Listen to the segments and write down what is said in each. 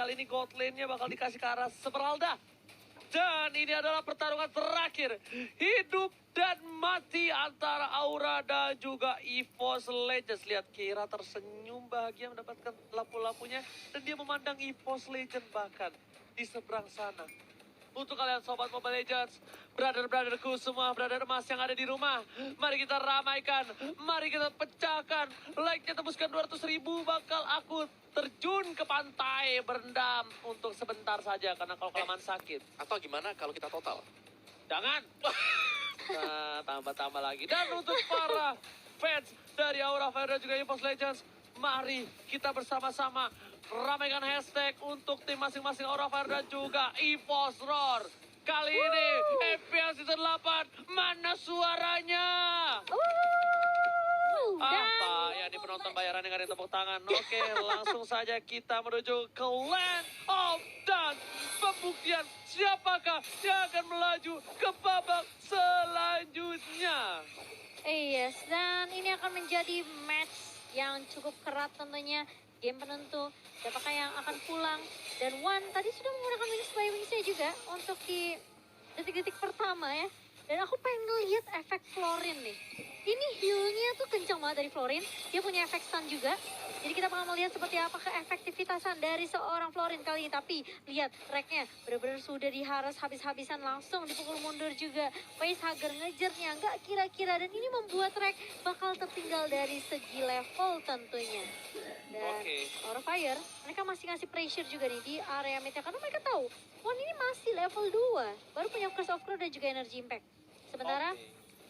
kali ini gold lane-nya bakal dikasih ke arah Esmeralda. Dan ini adalah pertarungan terakhir. Hidup dan mati antara Aura dan juga EVOS Legends. Lihat Kira tersenyum bahagia mendapatkan lampu-lampunya. Dan dia memandang EVOS Legends bahkan di seberang sana. Untuk kalian Sobat Mobile Legends, brother-brotherku semua, brother emas yang ada di rumah. Mari kita ramaikan, mari kita pecahkan. Like-nya tembuskan 200.000, bakal aku terjun ke pantai berendam untuk sebentar saja. Karena kalau kelamaan sakit. Atau gimana kalau kita total? Jangan. Nah, tambah-tambah lagi. Dan untuk para fans dari Aura Fire dan juga EVOS Legends, mari kita bersama-sama ramaikan hashtag untuk tim masing-masing Aura Fire dan juga EVOS Roar. Kali ini FPL Season 8, mana suaranya? Apa ya, di penonton bayaran yang ada tepuk tangan. Oke, langsung saja kita menuju ke Land of Dance. Pembuktian siapakah yang akan melaju ke babak selanjutnya. Yes, dan ini akan menjadi match yang cukup kerat tentunya. Game penentu, siapakah yang akan pulang. Dan Wan tadi sudah menggunakan Wings by Wings-nya juga untuk di detik-detik pertama ya. Dan aku pengen ngeliat efek Florin nih. Ini heal-nya tuh kencang banget dari Florin. Dia punya efek stun juga. Jadi kita bakal melihat seperti apa keefektivitasan dari seorang Florin kali ini. Tapi lihat tracknya benar-benar sudah diharas habis-habisan, langsung dipukul mundur juga. Facehugger ngejernya nggak kira-kira. Dan ini membuat track bakal tertinggal dari segi level tentunya. Dan Aura Fire, mereka masih ngasih pressure juga nih di area midnya. Karena mereka tahu, Wan ini masih level 2. Baru punya Curse of Crow dan juga Energy Impact. Sementara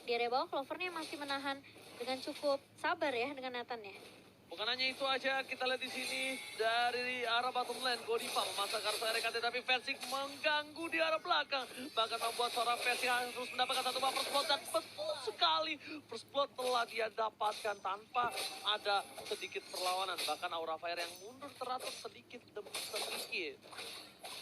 di area bawah Clovernya masih menahan dengan cukup sabar ya dengan Nathan-nya. Bukan hanya itu aja, kita lihat di sini dari arah bottom lane, Godiva memasang kartu RKT, tapi Versik mengganggu di arah belakang. Bahkan membuat seorang Versik harus mendapatkan satu first blood, dan betul sekali first blood telah dia dapatkan tanpa ada sedikit perlawanan. Bahkan Aura Fire yang mundur teratur sedikit demi sedikit.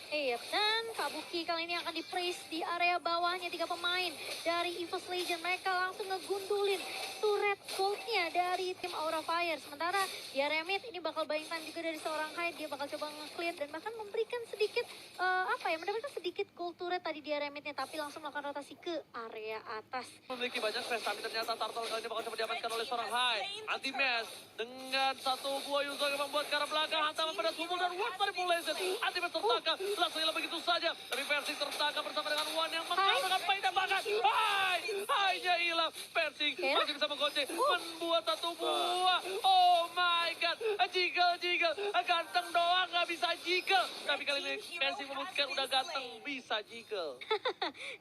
Iya, dan Kabuki kali ini akan di-praise di area bawahnya 3 pemain dari EVOS Legends. Mereka langsung ngegundulin turret goldnya dari tim Aura Fire. Sementara di area mid ini bakal buying time juga dari seorang Hyde. Dia bakal coba nge-clear dan bahkan memberikan sedikit, mendapatkan sedikit gold turret tadi di area midnya. Tapi langsung melakukan rotasi ke area atas. Memiliki banyak space, tapi ternyata Turtle kali ini bakal coba diamankan oleh seorang Hyde. Anti-Mash dengan satu buah Yuzong yang membuat ke arah belakang. Hantaman pada tubuh dan What Manipulation. Anti-Mash tertangkap. Langsung hilang begitu saja. Tapi Versik tertangkap bersama dengan Wan yang menggunakan Paida bahkan. Hai-nya hilang. Versik masih bisa menggocek. Membuat satu buah. Oh my god. Jiggle. Ganteng doang gak bisa jiggle. Tapi kali ini Versik membuktikan udah ganteng bisa jiggle.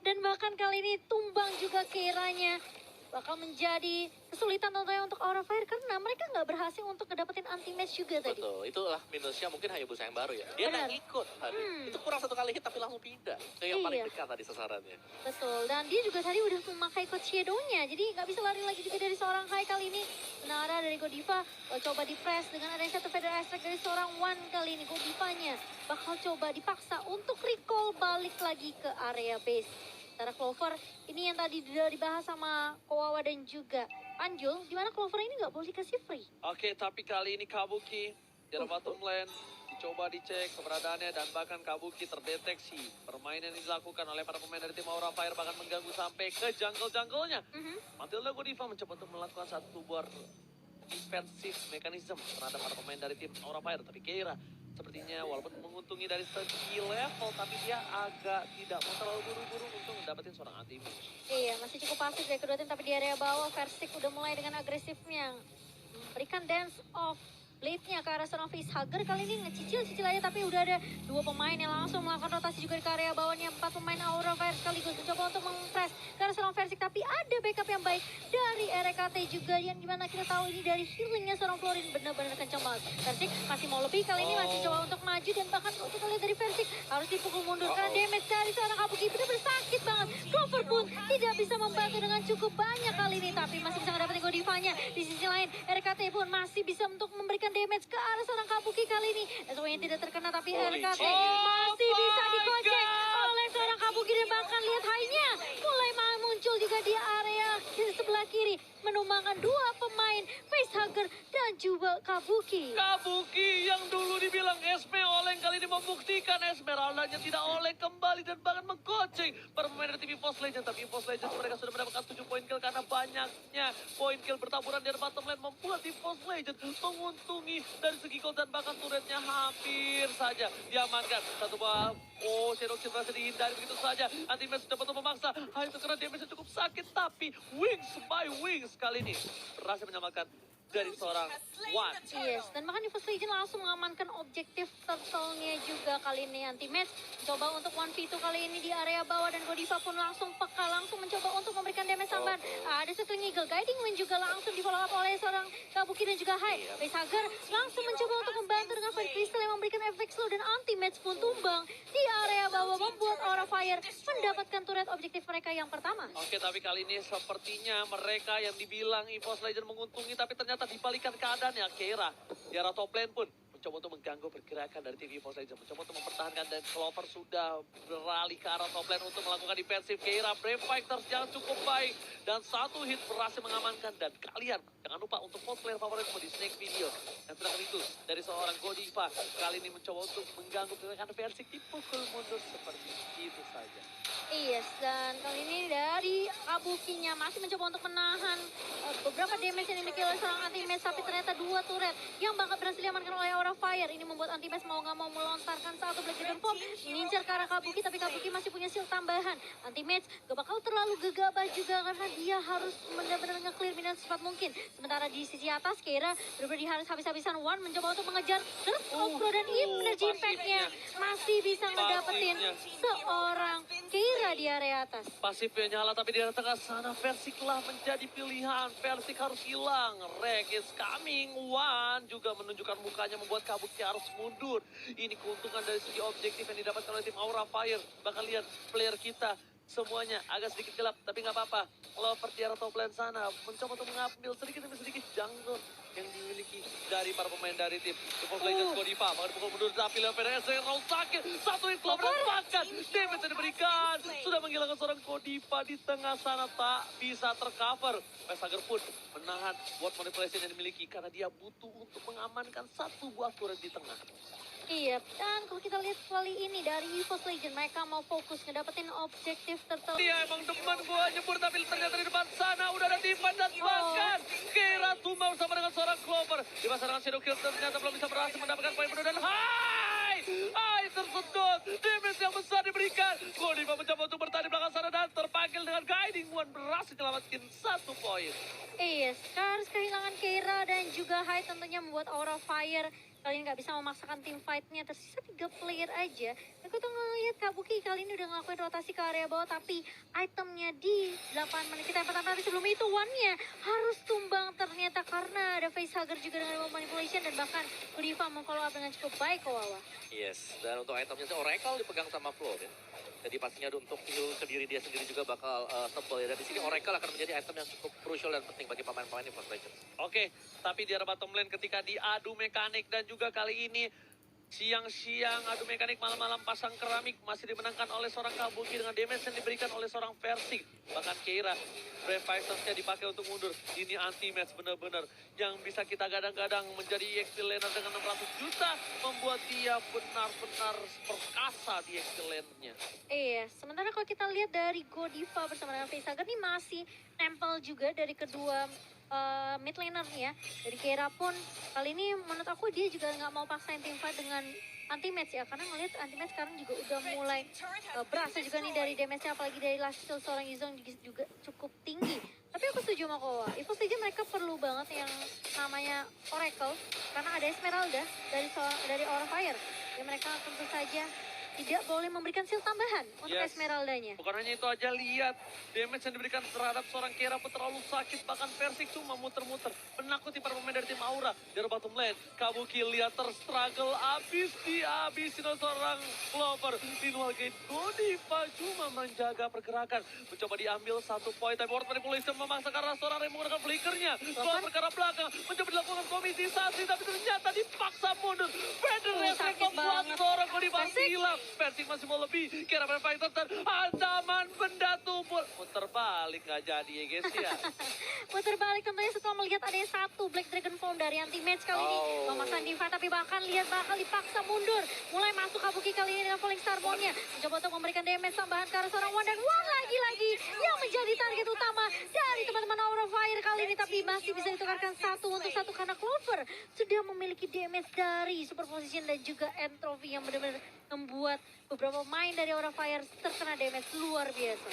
Dan bahkan kali ini tumbang juga Kiranya. Bakal menjadi kesulitan tentunya untuk Aura Fire karena mereka nggak berhasil untuk ngedapetin anti-match juga tadi. Betul, itulah minusnya mungkin Hayabusa yang baru ya. Dia nggak ikut tadi. Itu kurang satu kali hit tapi langsung pindah ke yang paling dekat tadi sasarannya. Betul, dan dia juga tadi udah memakai Code Shadow-nya. Jadi nggak bisa lari lagi juga dari seorang Hai kali ini. Menara dari Godiva coba di-press dengan ada satu Feather Aspect dari seorang Wan kali ini. Godivanya bakal coba dipaksa untuk recall balik lagi ke area base. Sementara Clover, ini yang tadi sudah dibahas sama Kawawa dan juga Anjul, di mana Clover ini nggak boleh dikasih free. Oke, tapi kali ini Kabuki di bottom lane dicoba dicek keberadaannya dan bahkan Kabuki terdeteksi. Permainan yang dilakukan oleh para pemain dari tim Aura Fire bahkan mengganggu sampai ke jungle-jungle-nya. Matilda Godiva mencoba untuk melakukan satu buah defensive mechanism terhadap para pemain dari tim Aura Fire, tapi Keira sepertinya walaupun menguntungi dari segi level, tapi dia agak tidak mau terlalu buru-buru untuk mendapatkan seorang anti-match. Iya, masih cukup pasif dari kedua tim, tapi di area bawah Versik udah mulai dengan agresifnya. Memberikan dance off blade-nya ke arah seorang facehugger. Kali ini ngecicil aja, tapi udah ada 2 pemain yang langsung melakukan rotasi juga ke area bawahnya. 4 pemain Aura Fire sekaligus mencoba untuk meng-press ke arah seorang Versik, tapi ada backup yang baik dari RKT juga, yang dimana kita tahu ini dari healingnya seorang Florin benar-benar kencang banget. Versik masih mau lebih, kali ini masih coba untuk maju, dan bahkan kalau kita lihat dari Versik harus dipukul mundur karena damage dari seorang Kabuki benar-benar sakit banget. Clover pun tidak bisa membantu dengan cukup banyak kali ini, tapi masih bisa ngedapetin Godivanya. Di sisi lain RKT pun masih bisa untuk memberikan damage ke arah seorang Kabuki kali ini. SW yang tidak terkena, tapi RKT masih bisa dikocek oleh seorang Kabuki, dan bahkan lihat high-nya mulai muncul juga di area di sebelah kiri, menumbangkan 2 pemain Facehugger dan juga Kabuki. Kabuki yang dulu dibilang Esme oleng kali ini membuktikan Esmeraldanya tidak oleng kembali dan bahkan menggoceng para pemain dari tim EVOS Legends. Tapi EVOS Legends mereka sudah mendapatkan 7 poin kill karena banyaknya poin kill bertaburan di bottom lane membuat EVOS Legends menguntungi dari segi gol dan bahkan turretnya hampir saja diamankan. Satu buah Shadow Shield berhasil dihindari begitu saja. Anti-Match sudah betul memaksa. Hanya itu karena damage cukup sakit tapi Wings by Wings kali ini berhasil menyelamatkan dari seorang Wan. Yes, dan bahkan EVOS Legends langsung mengamankan objektif turtle-nya juga kali ini. Anti-Match coba untuk 1v2 kali ini di area bawah dan Godiva pun langsung peka, langsung mencoba untuk memberikan damage tambahan. Ada satu Eagle Guiding Wind juga langsung di follow up oleh seorang Kabuki dan juga Hai. Facehugger langsung mencoba untuk membantu dengan Fire Crystal yang memberikan efek slow dan Anti-Match pun tumbang di area bawah membuat Aura Fire mendapatkan turret objektif mereka yang pertama. Oke, tapi kali ini sepertinya mereka yang dibilang EVOS Legends menguntungi tapi ternyata dibalikan keadaannya. Keira di arah top lane pun mencoba untuk mengganggu pergerakan dari tim EVOS Legends, mencoba untuk mempertahankan dan Clover sudah beralih ke arah top lane untuk melakukan defensif. Keira Brave Fighters yang cukup baik dan satu hit berhasil mengamankan. Dan kalian jangan lupa untuk vote player favoritmu di Snake Video. Dan sedangkan itu dari seorang Godiva kali ini mencoba untuk mengganggu pergerakan Persik, dipukul mundur seperti itu saja. Yes, dan kali ini dari Kabukinya masih mencoba untuk menahan beberapa damage yang dimiliki oleh seorang Anti-Match, tapi ternyata 2 turret yang bakal berhasil diamankan oleh Aura Fire. Ini membuat Anti-Match mau nggak mau melontarkan satu Black Dragon Bomb mengincar ke arah Kabuki, tapi Kabuki masih punya shield tambahan. Anti-Match gak bakal terlalu gegabah juga karena dia harus benar-benar nge-clear minion secepat mungkin. Sementara di sisi atas Keira benar-benar harus habis-habisan One mencoba untuk mengejar terus Okro dan Energy Impact-nya masih bisa ngedapetin seorang Keira di area atas. Pasifnya nyala tapi di tengah sana Persik lah menjadi pilihan. Persik harus hilang. Rek is coming. Wan juga menunjukkan mukanya membuat Kabuki harus mundur. Ini keuntungan dari segi objektif yang didapatkan oleh tim Aura Fire. Bahkan lihat player kita semuanya agak sedikit gelap, tapi nggak apa-apa. Lover di arah top lane sana mencoba untuk mengambil sedikit demi sedikit jungle yang dimiliki dari para pemain dari tim EVOS Legends. Godiva bahkan pukul mundur tapi Lover Ezreal sakit. Satu hit Clover dan bahkan damage yang diberikan sudah menghilangkan seorang Godiva di tengah sana, tak bisa tercover. Facehugger pun menahan ward manipulation yang dimiliki karena dia butuh untuk mengamankan satu buah turret di tengah. Iya, dan kalau kita lihat kali ini dari EVOS Legends, mereka mau fokus ngedapetin objektif turtle. Dia emang depan gua nyebur tapi ternyata di depan sana udah ada Tipan dan bahkan Keira tumbang bersama dengan seorang Clover. Di masa dengan Shadow Kill ternyata belum bisa berhasil mendapatkan poin penuh dan Hai tersedot. Damage yang besar diberikan. Godiva mencoba untuk bertahan di belakang sana dan terpanggil dengan Guiding One berhasil menyelamatkan 1 poin. Iya, harus kehilangan Keira dan juga Hai tentunya membuat Aura Fire kali ini nggak bisa memaksakan tim fight-nya. Tersisa 3 player aja. Aku tuh ngeliat Kabuki kali ini udah ngelakuin rotasi ke area bawah, tapi itemnya di 8 menit kita yang pertama, tapi sebelum itu One-nya harus tumbang ternyata karena ada Facehugger juga dengan manipulation dan bahkan Godiva memfollow up dengan cukup baik ke Wawa. Yes, dan untuk itemnya sih Oracle dipegang sama Flo ya. Jadi pastinya untuk heal ke diri dia sendiri juga bakal tebal ya. Dan di sini Oracle akan menjadi item yang cukup crucial dan penting bagi pemain-pemain EVOS Legends. Oke, tapi di arah bottom lane ketika diadu mekanik dan juga kali ini siang-siang adu mekanik malam-malam pasang keramik masih dimenangkan oleh seorang Kabuki dengan damage yang diberikan oleh seorang Persik. Bahkan Keira, Brave Fighters-nya dipakai untuk mundur. Ini anti-match benar-benar yang bisa kita gadang-gadang menjadi EXP laner dengan 600 juta. Membuat dia benar-benar perkasa di EXP lane-nya. Iya, sementara kalau kita lihat dari Godiva bersama dengan Facehugger ini masih nempel juga dari kedua mid laner nih ya. Dari Keira pun kali ini menurut aku dia juga nggak mau paksain team fight dengan anti-match ya. Karena ngelihat anti-match sekarang juga udah mulai berasa juga nih dari damage-nya. Apalagi dari last skill seorang Yuzong juga cukup tinggi. Tapi aku setuju sama Kowa. EVOS Legends mereka perlu banget yang namanya Oracle. Karena ada Esmeralda dari Aura Fire. Ya mereka tentu saja tidak boleh memberikan shield tambahan untuk Esmeraldanya. Bukan hanya itu aja, lihat damage yang diberikan terhadap seorang Keira pun terlalu sakit. Bahkan Persik cuma muter-muter menakuti para pemain dari tim Aura. Dari bottom lane, Kabuki lihat terstruggle abis dihabisin oleh seorang Clover. Meanwhile Gate Godiva cuma menjaga pergerakan. Mencoba diambil 1 poin, tapi ward manipulation memaksa karena seorang yang menggunakan flickernya. Clover ke arah belakang, mencoba dilakukan komisisasi, tapi ternyata dipaksa mundur. Federer membuat seorang Godiva hilang. Persik masih mau lebih. Kira Fighter ancaman benda tumpul. Muter balik nggak jadi ya guys ya. Putar balik tentunya setelah melihat ada satu Black Dragon Form dari anti-match kali ini. Memasang Diva tapi bahkan lihat bakal dipaksa mundur. Mulai masuk Kabuki kali ini dengan Falling Star Bomb-nya. Mencoba untuk memberikan damage tambahan ke arah seorang Wan. Dan Wan lagi-lagi yang menjadi target utama dari teman-teman Aura Fire kali ini. Tapi masih bisa ditukarkan 1-1 karena Clover sudah memiliki damage dari Superposition dan juga Entropy yang benar-benar membuat beberapa main dari Aura Fire terkena damage luar biasa.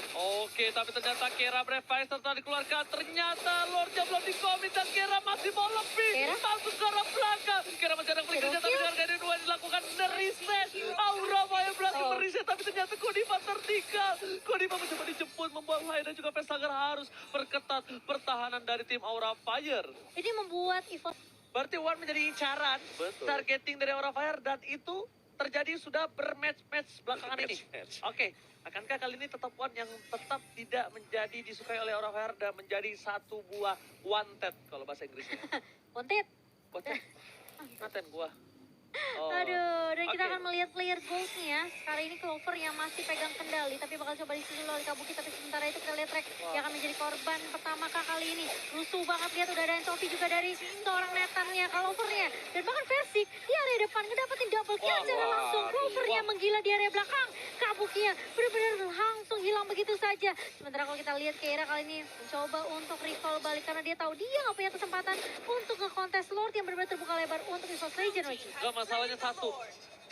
Oke, tapi ternyata Kera Fighter telah dikeluarkan. Ternyata Lordnya belum dikomit dan Kera masih mau lebih. Kera? Masuk ke arah belakang. Kera masih ada klik kerja, tapi dengan Gade 2 dilakukan reset. Aura Fire berhasil mereset, tapi ternyata Kodiva tertinggal. Kodiva mencoba dijemput, membuat Hai dan juga Pesager harus perketat pertahanan dari tim Aura Fire. Ini membuat Evo Berarti Wan menjadi incaran Betul. targeting dari Aura Fire dan itu terjadi sudah bermatch-match belakangan ini. Match. Oke, akankah kali ini tetap Wan yang tetap tidak menjadi disukai oleh Aura Fire dan menjadi satu buah wanted kalau bahasa Inggrisnya? Wanted. Wanted? Ngaten gua. Oh. Aduh, dan kita Oke. akan melihat player goals-nya. Sekarang ini Clover yang masih pegang kendali, tapi bakal coba disusul oleh Kabuki. Tapi sementara itu kita lihat Rek yang akan menjadi korban pertama kali ini. Rusuh banget, lihat udah ada Entropy juga dari seorang netannya, Clovernya. Dan bahkan Persik di area depan ngedapetin double kill secara langsung. Clovernya menggila di area belakang. Kabukinya benar-benar langsung hilang begitu saja. Sementara kalau kita lihat Keira kali ini mencoba untuk recall balik karena dia tahu dia nggak punya kesempatan untuk ngekontes Lord yang benar-benar terbuka lebar untuk EVOS Legend, Wajib. Gak, masalahnya satu.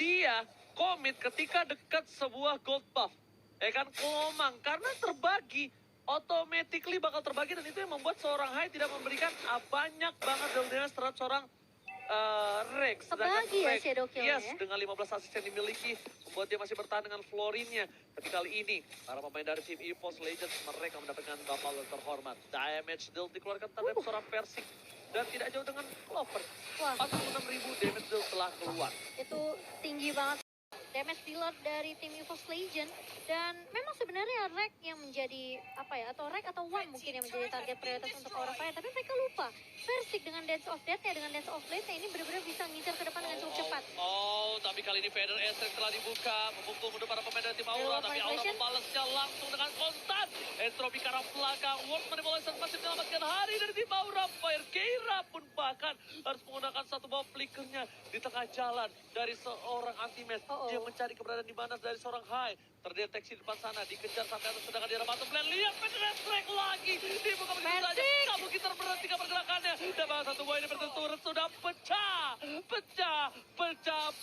Dia komit ketika dekat sebuah gold buff. Ya kan, Komang. Karena terbagi. Automatically bakal terbagi dan itu yang membuat seorang Hai tidak memberikan banyak banget damage terhadap seorang Rex. Sedangkan Kebagi ya Rex, shadow kill-nya yes, ya. dengan 15 assist yang dimiliki, membuat dia masih bertahan dengan Florinnya. Tapi kali ini, para pemain dari tim EVOS Legends, mereka mendapatkan bakal terhormat. Damage deal dikeluarkan terhadap seorang Persik. Dan tidak jauh dengan Clover. Wah. 46.000 damage deal telah keluar. Itu tinggi banget damage dealer dari tim EVOS Legend. Dan memang sebenarnya Rek yang menjadi apa ya, atau Rek atau Wan mungkin yang menjadi target prioritas untuk Aura Fire. Tapi mereka lupa Persik dengan Dance of Death-nya, dengan Dance of Blade-nya ini benar-benar bisa ngincar ke depan dengan cukup cepat. Tapi kali ini Vader Estrik telah dibuka, memukul mundur para pemain dari tim Aura, tapi Aura Manipulation. membalasnya langsung dengan konstan. Entropy ke arah belakang, World Manipulation masih menyelamatkan hari dari tim Aura Fire. Keira pun bahkan harus menggunakan satu bawah flickernya di tengah jalan dari seorang anti-match. Dia mencari keberadaan di mana dari seorang Hai. Terdeteksi di depan sana, dikejar sampai atas sedangkan di arah bottom lane. Lihat Vader Estrik lagi, dibuka begitu saja. Kamu kita berhentikan pergerakannya. Dan bahkan satu buah ini berturut sudah pecah,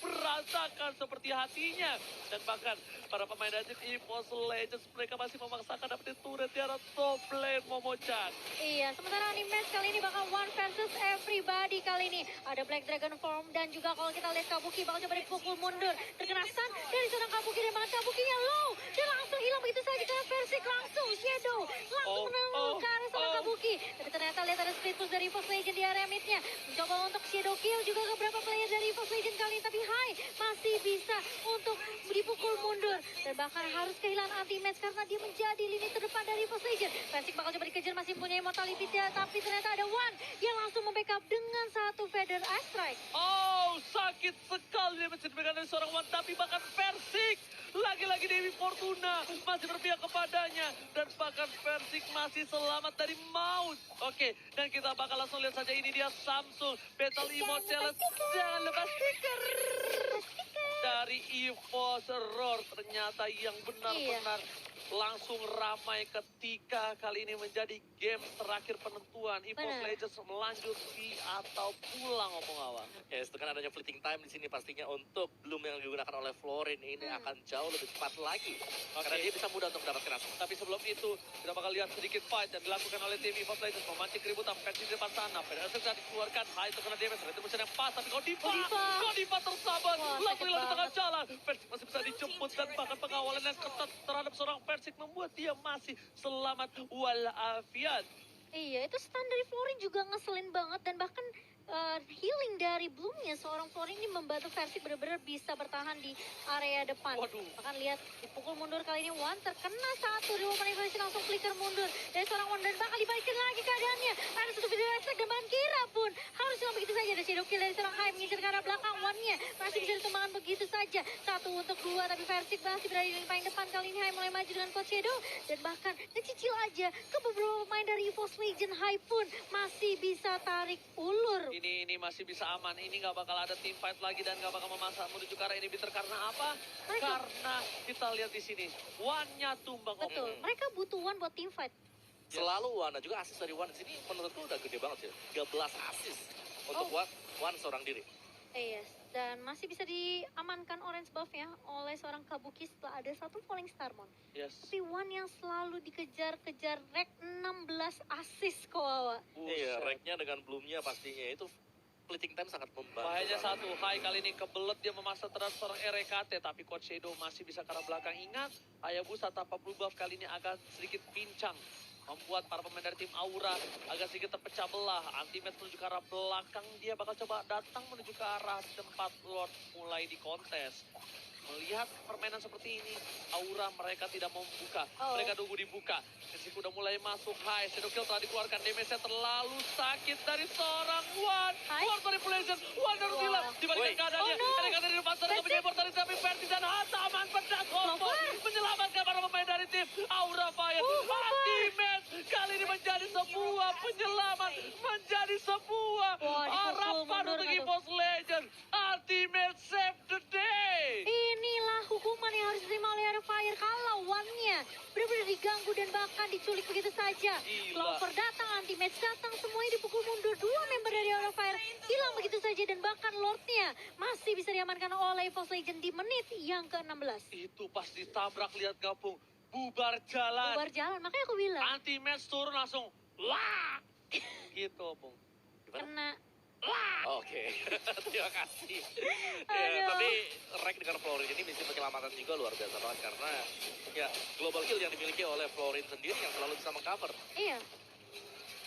berasakan seperti hatinya. Dan bahkan para pemain dari tim EVOS Legends mereka masih memaksakan dapetin turret di arah top lane Momochan. Iya, sementara di match kali ini bakal one versus everybody kali ini. Ada Black Dragon Form dan juga kalau kita lihat Kabuki bakal coba dipukul mundur. Terkena stun dari seorang Kabuki dan bahkan Kabukinya low. Dan langsung hilang begitu saja karena Persik langsung Shadow. Langsung menengok ke arah seorang Kabuki. Tapi ternyata lihat ada split push dari EVOS Legend di area midnya. Mencoba untuk Shadow kill juga beberapa player dari EVOS Legend kali ini. Tapi Hai masih bisa untuk dipukul mundur. Dan bahkan harus kehilangan anti-match karena dia menjadi lini terdepan dari EVOS Legend. Persik bakal coba dikejar masih punya immortality dia. Tapi ternyata ada Wan yang langsung membackup dengan satu Feather Ice Strike. Sakit sekali dia menceritakan dari seorang Wan. Tapi bahkan Persik, lagi-lagi Dewi Fortuna masih berpihak kepadanya. Dan bahkan Persik masih selamat dari maut. Oke, dan kita bakal langsung lihat saja ini dia Samsung Battle Emote Challenge. Jangan lepas stiker dari EVOS Roar. Ternyata yang benar-benar langsung ramai ketika kali ini menjadi game terakhir penentuan EVOS Legends melanjuti atau pulang ngomong awal. Ya, itu kan adanya fleeting time di sini pastinya untuk Bloom yang digunakan oleh Florin ini akan jauh lebih cepat lagi. Karena dia bisa mudah untuk mendapatkan asal. Tapi sebelum itu, kita bakal lihat sedikit fight yang dilakukan oleh tim EVOS Legends memancing keributan Persik di depan sana. Pedasnya sudah dikeluarkan, Hai terkena damage, itu mesin yang pas, tapi Kodiva tersabar, langsung hilang di tengah jalan. Persik masih bisa dijemput dan bahkan pengawalan yang ketat terhadap seorang Persik membuat dia masih selamat walafiat. Iya, itu stun dari Florin juga ngeselin banget dan bahkan healing dari Bloomnya, seorang Florin ini membantu Versik benar-benar bisa bertahan di area depan. Waduh. Bahkan lihat dipukul mundur kali ini Wan terkena satu di momen evaluasi langsung flicker mundur dari seorang Wan dan bakal dibalikin lagi keadaannya. Ada satu video efek dan bahkan Kira pun harus hilang begitu saja. Ada shadow kill dari seorang Hai mengincar ke arah belakang. Wannya masih bisa ditumbangkan begitu saja. 1 untuk 2 tapi Versik masih berada di paling depan. Kali ini Hai mulai maju dengan Coach Shadow dan bahkan ngecicil aja ke beberapa pemain dari EVOS Legend. Hai pun masih bisa tarik ulur. Ini masih bisa aman. Ini nggak bakal ada team fight lagi dan nggak bakal memasak menuju ke arah inhibitor karena apa? Mereka- Karena kita lihat di sini Wan-nya tumbang. Betul, mereka butuh Wan buat team fight. Selalu Wan, dan juga asis dari Wan di sini menurutku udah gede banget sih. 13 asis untuk Oh. Wan seorang diri. Yes, dan masih bisa diamankan orange buff ya oleh seorang Kabuki setelah ada satu falling Starmon. Yes. Tapi Wan yang selalu dikejar-kejar rank 16 assist Kawawa. Iya, Buset. ranknya dengan Bloomnya pastinya itu splitting time sangat membantu. Bahayanya satu, Hai kali ini kebelet dia memaksa terhadap seorang RKT, tapi Coach Shadow masih bisa ke arah belakang. Ingat, Hayabusa tanpa blue buff kali ini agak sedikit pincang. Membuat para pemain dari tim Aura agak sedikit terpecah belah. Anti-match menuju ke arah belakang, dia bakal coba datang menuju ke arah tempat Lord mulai di kontes. Melihat permainan seperti ini, Aura mereka tidak mau membuka. Oh. Mereka nunggu dibuka. Messi udah mulai masuk. Hai, Shadow Kill telah dikeluarkan. Damage-nya terlalu sakit dari seorang Wan. Hai. Wan manipulation. Wan harus Wah. hilang. Dibalikan Woi. keadaannya. Oh, no. Mereka dari depan sana That's kemudian it. Mortalis tapi Verti dan Hataman pedas combo. Lover. Menyelamatkan para pemain dari tim Aura Fire. Lover. Ultimate kali ini menjadi sebuah penyelamat. Menjadi sebuah Wah, dipukul harapan mundur untuk nggak tuh? EVOS Legend. Ultimate save the day. Inilah hukuman yang harus diterima oleh Area Fire kalau Wan-nya benar-benar diganggu dan bahkan diculik begitu saja. Gila. Clover datang, anti-match datang, semuanya dipukul mundur. 2 member dari Area Fire hilang begitu saja dan bahkan Lord-nya masih bisa diamankan oleh EVOS Legend di menit yang ke-16. Itu pas ditabrak lihat gabung. Bubar jalan. Bubar jalan, makanya aku bilang Anti-match turun langsung. Wah. Gitu, Bung. kena. Oke, terima kasih. Aduh. Ya, tapi rank dengan Florin ini misi penyelamatan juga luar biasa banget karena ya global kill yang dimiliki oleh Florin sendiri yang selalu bisa mengcover. Iya,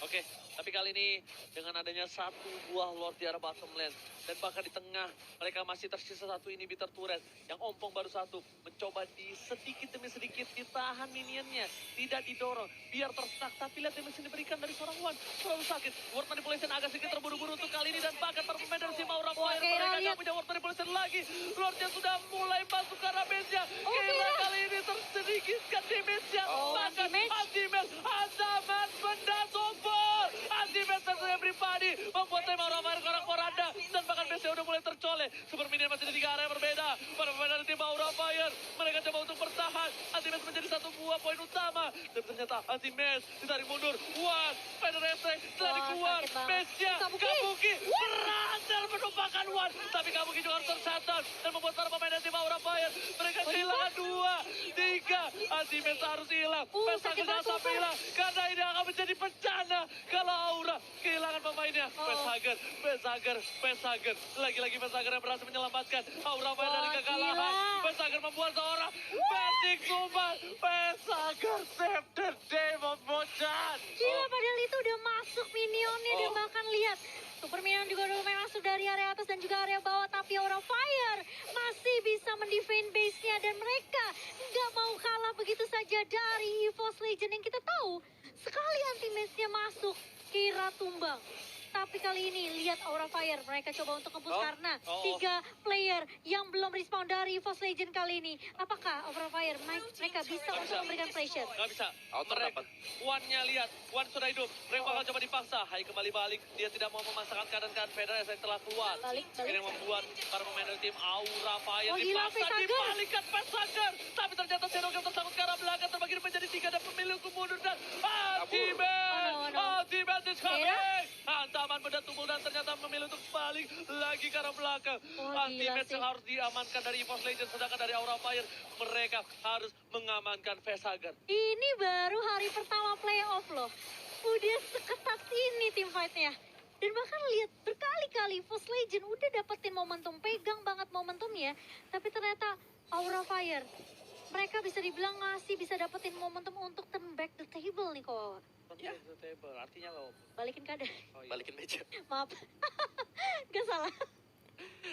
Oke, tapi kali ini dengan adanya satu buah Lord di arah bottom lane dan bahkan di tengah mereka masih tersisa satu inhibitor turret yang ompong baru satu mencoba di sedikit demi sedikit ditahan minionnya, tidak didorong biar terstuck, tapi lihat damage yang diberikan dari seorang Wan terlalu sakit. Ward manipulation agak sedikit terburu-buru untuk kali ini dan bahkan para pemain dari tim Aura Wah, Fire Keira mereka lihat. nggak punya Ward manipulation lagi. Lordnya sudah mulai masuk ke arah base-nya. Oh, Keira Keira. kali ini tersedikitkan damage-nya. Oh, Bahkan anti-match. anti-match, Azaman benda sombong. Anti-match versus everybody membuat tim Aura Fire korak-koranda dan bahkan base-nya udah mulai tercolek. Super Minion masih di 3 area berbeda. Para pemain dari tim Aura Fire mereka coba untuk bertahan. Anti-match menjadi satu buah poin utama dan ternyata anti-match ditarik mundur. Wan, Spider Attack telah Wah, dikeluar. sakit banget. Base-nya Kabuki. Kabuki berhasil menumpahkan Wan, tapi Kabuki juga harus tercatat dan membuat para pemain dari tim Aura Fire mereka Oh, kehilangan 2, 3. Anti-match harus hilang. Sakit Pesager banget, jangan sampai Super. hilang karena ini akan menjadi bencana kalau Aura kehilangan pemainnya. Oh. Pesager. Lagi-lagi Pesager yang berhasil menyelamatkan Aura Fire dari Wah, kekalahan. gila. Pesager membuat seorang Vertik tumbang. Pesager save the day membocan. Gila, padahal itu udah masuk minionnya dan Oh. bahkan lihat Super Minion juga udah lumayan masuk dari area atas dan juga area bawah, tapi Aura Fire masih bisa mendefend base-nya dan mereka nggak mau kalah begitu saja dari EVOS Legend yang kita tahu sekali anti-match-nya masuk Kira tumbang. Tapi kali ini lihat Aura Fire, mereka coba untuk ngebus Oh. karena Oh. 3 player yang belum respawn dari EVOS Legend kali ini. Apakah Aura Fire mereka bisa untuk memberikan pressure? Gak bisa. Auto Mereka- dapat. Wan-nya lihat, Wan sudah hidup. Mereka bakal coba dipaksa. Hai kembali balik. Dia tidak mau memaksakan keadaan Federer yang telah keluar. Balik. Ini yang membuat para pemain dari tim Aura Fire Oh, gila, dipaksa Pesager. dibalikkan Pesager. Tapi ternyata Shadow Kill tersangkut ke arah belakang terbagi menjadi 3 dan pemilik mundur dan Ultimate. Oh, no. Ultimate is coming. Kira? Hantaman benda tubuh dan ternyata memilih untuk balik lagi ke arah belakang. Wah, gila Ultimate sih. yang harus diamankan dari EVOS Legends sedangkan dari Aura Fire mereka harus mengamankan Pesager. Ini baru hari pertama playoff loh. Udah seketat ini tim fight-nya. Dan bahkan lihat berkali-kali EVOS Legend udah dapetin momentum, pegang banget momentumnya. Tapi ternyata Aura Fire, mereka bisa dibilang bisa dapetin momentum untuk turn back the table nih Kawawa. Return Ya. to the table. Artinya apa? Om? Balikin keadaan. Oh, iya. Balikin meja. Maaf. Gak salah.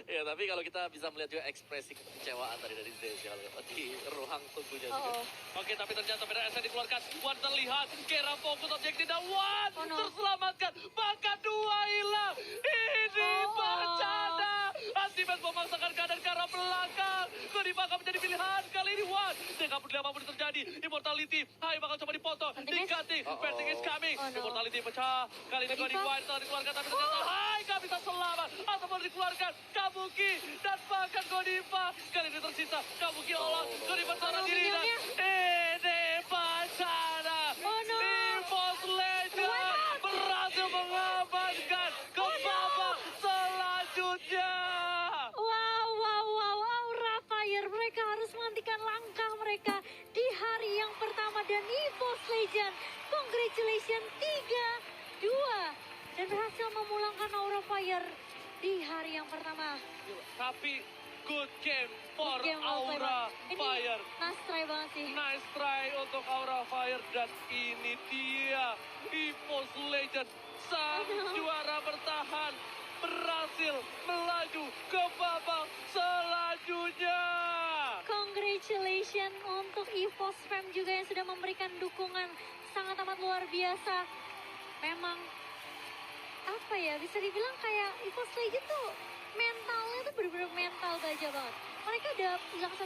Ya, tapi kalau kita bisa melihat juga ekspresi kekecewaan tadi dari Zezal di ruang tunggunya juga. Oh, Oke, tapi ternyata BDSN dikeluarkan. Wan terlihat. Kera fokus objektif dan Wan Oh, no. terselamatkan. Maka 2 hilang. Ini Oh. bencana. Antimen memaksakan keadaan ke arah belakang. Godiva akan menjadi pilihan. Kali ini Wan. Dia nggak peduli apapun yang terjadi. Immortality. Hai bakal coba dipotong. Penting, Diganti. Oh, oh. Verting is coming. Oh, no. Immortality pecah. Kali ini Godiva. Godiva telah dikeluarkan. Tapi ternyata Hai nggak bisa selamat. Ataupun dikeluarkan. Kabuki dan bahkan Godiva. Kali ini tersisa. Kabuki olah. Godiva seorang diri dan ini bencana. Oh, no. EVOS Legend berhasil mengamankan ke babak selanjutnya. wow, Aura Fire. Mereka harus menghentikan langkah mereka di hari yang pertama. Dan EVOS Legend, congratulations 3-2. Dan berhasil memulangkan Aura Fire di hari yang pertama. Tapi good game for Good game, Aura Ini Fire. nice try banget sih. Nice try untuk Aura Fire dan ini dia EVOS Legend sang juara bertahan berhasil melaju ke babak selanjutnya. Congratulations untuk EVOS Fam juga yang sudah memberikan dukungan sangat amat luar biasa. Memang apa ya, bisa dibilang kayak EVOS Legend tuh mentalnya tuh bener-bener mental gajah banget. Mereka udah hilang